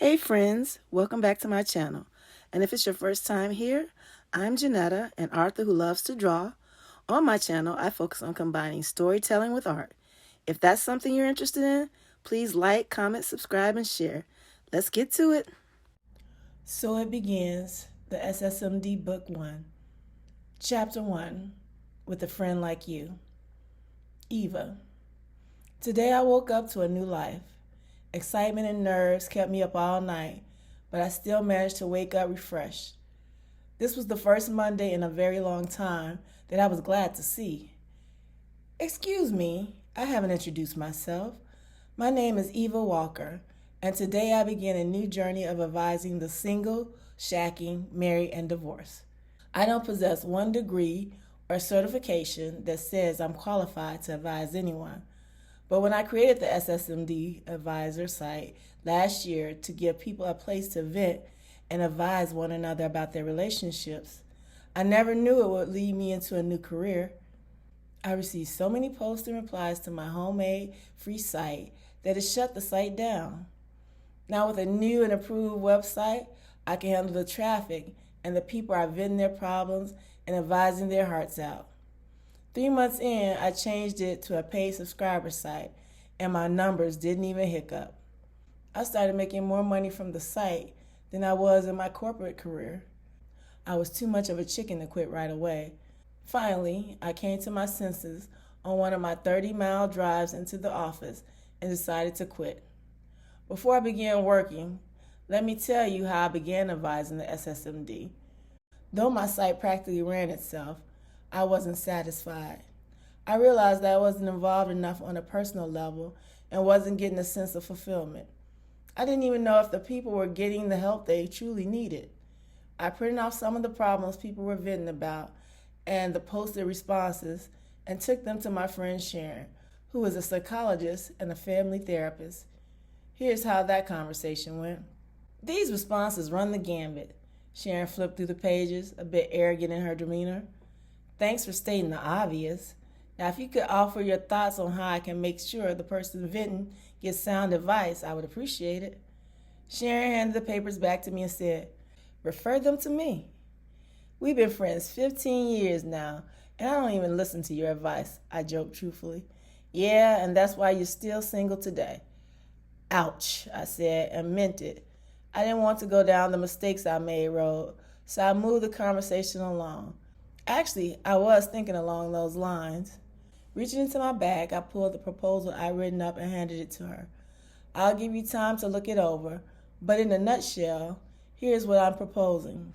Hey friends, welcome back to my channel. And if it's your first time here, I'm Janetta, an author who loves to draw. On my channel, I focus on combining storytelling with art. If that's something you're interested in, please like, comment, subscribe, and share. Let's get to it. So it begins, the SSMD Book 1. Chapter 1, With a Friend Like You. Eva. Today I woke up to a new life. Excitement and nerves kept me up all night, but I still managed to wake up refreshed. This was the first Monday in a very long time that I was glad to see. Excuse me, I haven't introduced myself. My name is Eva Walker, and today I begin a new journey of advising the single, shacking, married, and divorced. I don't possess one degree or certification that says I'm qualified to advise anyone. But when I created the SSMD Advisor site last year to give people a place to vent and advise one another about their relationships, I never knew it would lead me into a new career. I received so many posts and replies to my homemade free site that it shut the site down. Now with a new and approved website, I can handle the traffic and the people are venting their problems and advising their hearts out. 3 months in, I changed it to a paid subscriber site, and my numbers didn't even hiccup. I started making more money from the site than I was in my corporate career. I was too much of a chicken to quit right away. Finally, I came to my senses on one of my 30-mile drives into the office and decided to quit. Before I began working, let me tell you how I began advising the SSMD. Though my site practically ran itself, I wasn't satisfied. I realized that I wasn't involved enough on a personal level and wasn't getting a sense of fulfillment. I didn't even know if the people were getting the help they truly needed. I printed off some of the problems people were venting about and the posted responses and took them to my friend Sharon, who is a psychologist and a family therapist. Here's how that conversation went. These responses run the gambit. Sharon flipped through the pages, a bit arrogant in her demeanor. Thanks for stating the obvious. Now, if you could offer your thoughts on how I can make sure the person venting gets sound advice, I would appreciate it. Sharon handed the papers back to me and said, refer them to me. We've been friends 15 years now, and I don't even listen to your advice, I joked truthfully. Yeah, and that's why you're still single today. Ouch, I said, and meant it. I didn't want to go down the mistakes I made road, so I moved the conversation along. Actually, I was thinking along those lines. Reaching into my bag, I pulled the proposal I'd written up and handed it to her. I'll give you time to look it over, but in a nutshell, here's what I'm proposing.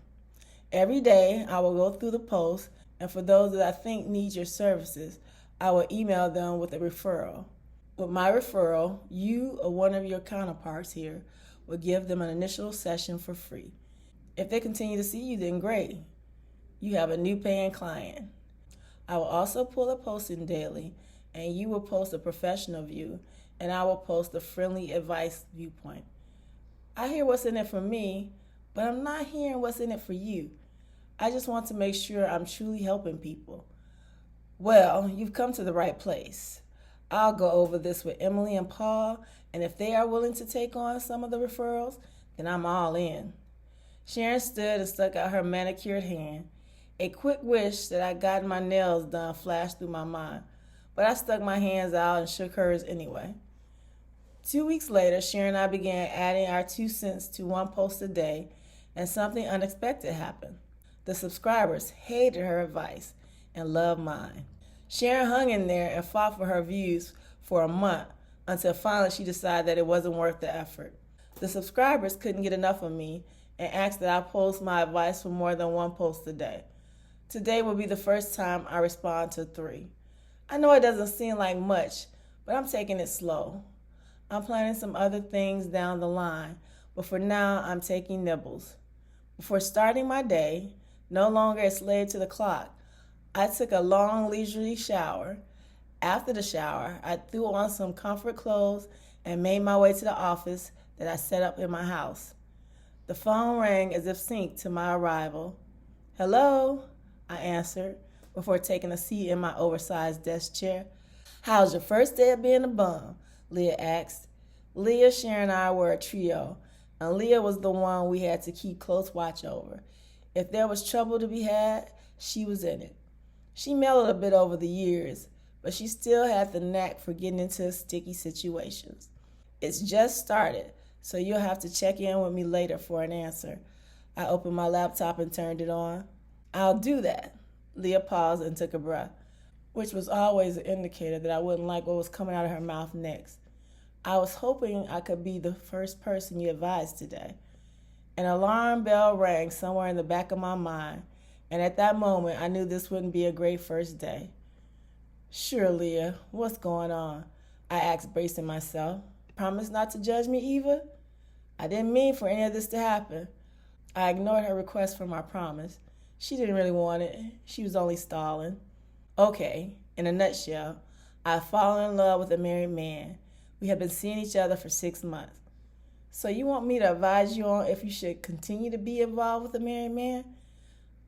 Every day, I will go through the post, and for those that I think need your services, I will email them with a referral. With my referral, you or one of your counterparts here will give them an initial session for free. If they continue to see you, then great. You have a new paying client. I will also pull a posting daily, and you will post a professional view, and I will post a friendly advice viewpoint. I hear what's in it for me, but I'm not hearing what's in it for you. I just want to make sure I'm truly helping people. Well, you've come to the right place. I'll go over this with Emily and Paul, and if they are willing to take on some of the referrals, then I'm all in. Sharon stood and stuck out her manicured hand. A quick wish that I got my nails done flashed through my mind, but I stuck my hands out and shook hers anyway. 2 weeks later, Sharon and I began adding our 2 cents to one post a day, and something unexpected happened. The subscribers hated her advice and loved mine. Sharon hung in there and fought for her views for a month until finally she decided that it wasn't worth the effort. The subscribers couldn't get enough of me and asked that I post my advice for more than one post a day. Today will be the first time I respond to 3. I know it doesn't seem like much, but I'm taking it slow. I'm planning some other things down the line, but for now I'm taking nibbles. Before starting my day, no longer a slave to the clock, I took a long leisurely shower. After the shower, I threw on some comfort clothes and made my way to the office that I set up in my house. The phone rang as if synced to my arrival. Hello? I answered before taking a seat in my oversized desk chair. How's your first day of being a bum? Leah asked. Leah, Sharon, and I were a trio, and Leah was the one we had to keep close watch over. If there was trouble to be had, she was in it. She mellowed a bit over the years, but she still had the knack for getting into sticky situations. It's just started, so you'll have to check in with me later for an answer. I opened my laptop and turned it on. I'll do that. Leah paused and took a breath, which was always an indicator that I wouldn't like what was coming out of her mouth next. I was hoping I could be the first person you advised today. An alarm bell rang somewhere in the back of my mind, and at that moment I knew this wouldn't be a great first day. Sure, Leah, what's going on? I asked, bracing myself. Promise not to judge me, Eva? I didn't mean for any of this to happen. I ignored her request for my promise. She didn't really want it. She was only stalling. Okay, in a nutshell, I've fallen in love with a married man. We have been seeing each other for 6 months. So you want me to advise you on if you should continue to be involved with a married man?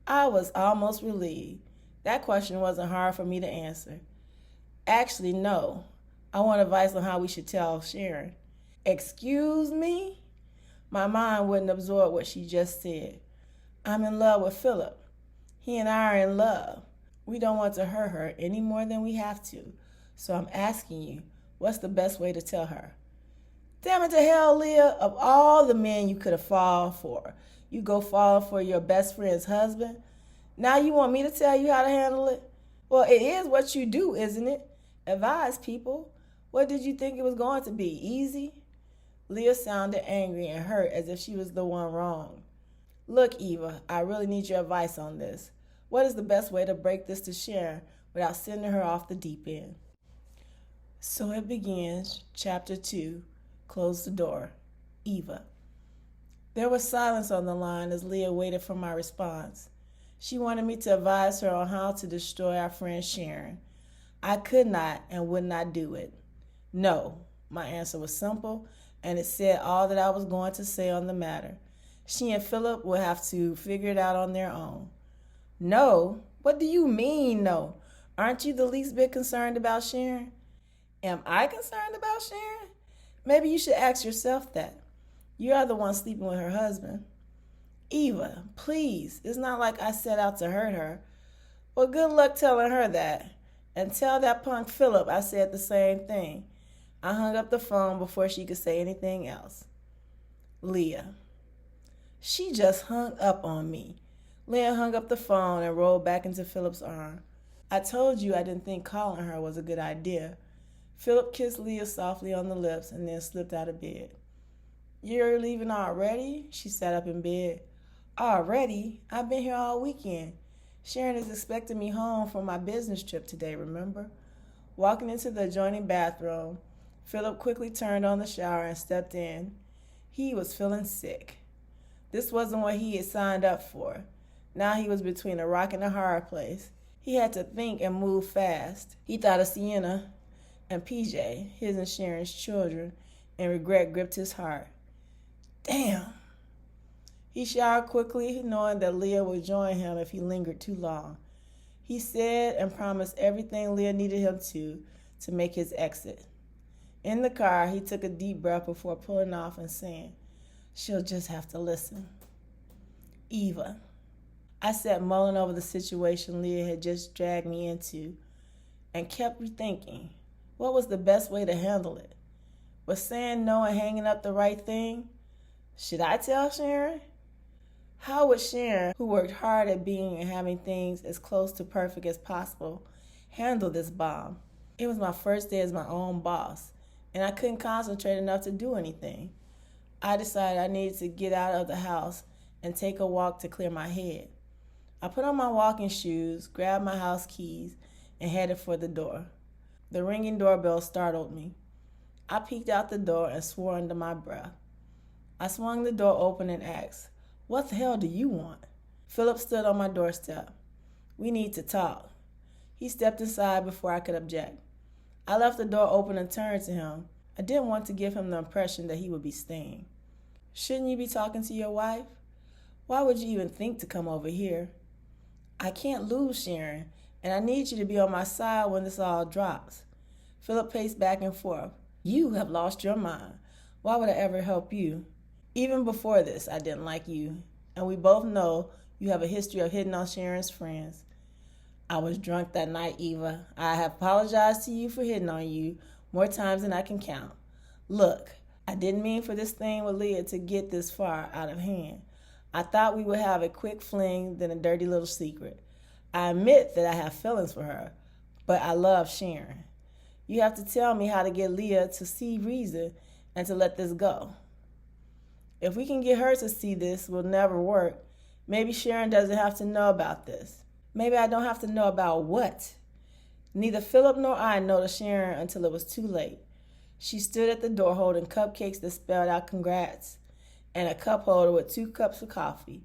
I was almost relieved. That question wasn't hard for me to answer. Actually, no. I want advice on how we should tell Sharon. Excuse me? My mind wouldn't absorb what she just said. I'm in love with Philip. He and I are in love. We don't want to hurt her any more than we have to. So I'm asking you, what's the best way to tell her? Damn it to hell, Leah. Of all the men you could have fallen for, you go falling for your best friend's husband? Now you want me to tell you how to handle it? Well, it is what you do, isn't it? Advise people. What did you think it was going to be? Easy? Leah sounded angry and hurt as if she was the one wrong. Look, Eva, I really need your advice on this. What is the best way to break this to Sharon without sending her off the deep end? So it begins, Chapter 2, Close the Door, Eva. There was silence on the line as Leah waited for my response. She wanted me to advise her on how to destroy our friend Sharon. I could not and would not do it. No, my answer was simple, and it said all that I was going to say on the matter. She and Philip would have to figure it out on their own. No? What do you mean, no? Aren't you the least bit concerned about Sharon? Am I concerned about Sharon? Maybe you should ask yourself that. You are the one sleeping with her husband. Eva, please, it's not like I set out to hurt her. Well, good luck telling her that. And tell that punk Philip I said the same thing. I hung up the phone before she could say anything else. Leah. She just hung up on me. Leah hung up the phone and rolled back into Philip's arm. I told you I didn't think calling her was a good idea. Philip kissed Leah softly on the lips and then slipped out of bed. You're leaving already? She sat up in bed. Already? I've been here all weekend. Sharon is expecting me home from my business trip today, remember? Walking into the adjoining bathroom, Philip quickly turned on the shower and stepped in. He was feeling sick. This wasn't what he had signed up for. Now he was between a rock and a hard place. He had to think and move fast. He thought of Sienna and PJ, his and Sharon's children, and regret gripped his heart. Damn. He showered quickly, knowing that Leah would join him if he lingered too long. He said and promised everything Leah needed him to make his exit. In the car, he took a deep breath before pulling off and saying, she'll just have to listen. Eva. I sat mulling over the situation Leah had just dragged me into and kept rethinking, what was the best way to handle it? Was saying no and hanging up the right thing? Should I tell Sharon? How would Sharon, who worked hard at being and having things as close to perfect as possible, handle this bomb? It was my first day as my own boss, and I couldn't concentrate enough to do anything. I decided I needed to get out of the house and take a walk to clear my head. I put on my walking shoes, grabbed my house keys, and headed for the door. The ringing doorbell startled me. I peeked out the door and swore under my breath. I swung the door open and asked, what the hell do you want? Philip stood on my doorstep. We need to talk. He stepped inside before I could object. I left the door open and turned to him. I didn't want to give him the impression that he would be staying. Shouldn't you be talking to your wife? Why would you even think to come over here? I can't lose Sharon, and I need you to be on my side when this all drops. Philip paced back and forth. You have lost your mind. Why would I ever help you? Even before this, I didn't like you, and we both know you have a history of hitting on Sharon's friends. I was drunk that night, Eva. I have apologized to you for hitting on you more times than I can count. Look, I didn't mean for this thing with Leah to get this far out of hand. I thought we would have a quick fling, then a dirty little secret. I admit that I have feelings for her, but I love Sharon. You have to tell me how to get Leah to see reason and to let this go. If we can get her to see this will never work, maybe Sharon doesn't have to know about this. Maybe I don't have to know about what. Neither Philip nor I noticed Sharon until it was too late. She stood at the door holding cupcakes that spelled out congrats and a cup holder with 2 cups of coffee.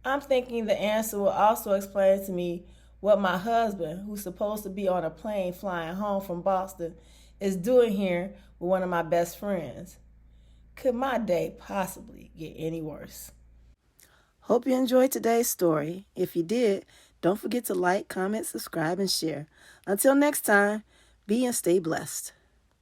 I'm thinking the answer will also explain to me what my husband, who's supposed to be on a plane flying home from Boston, is doing here with one of my best friends. Could my day possibly get any worse? Hope you enjoyed today's story. If you did, don't forget to like, comment, subscribe, and share. Until next time, be and stay blessed.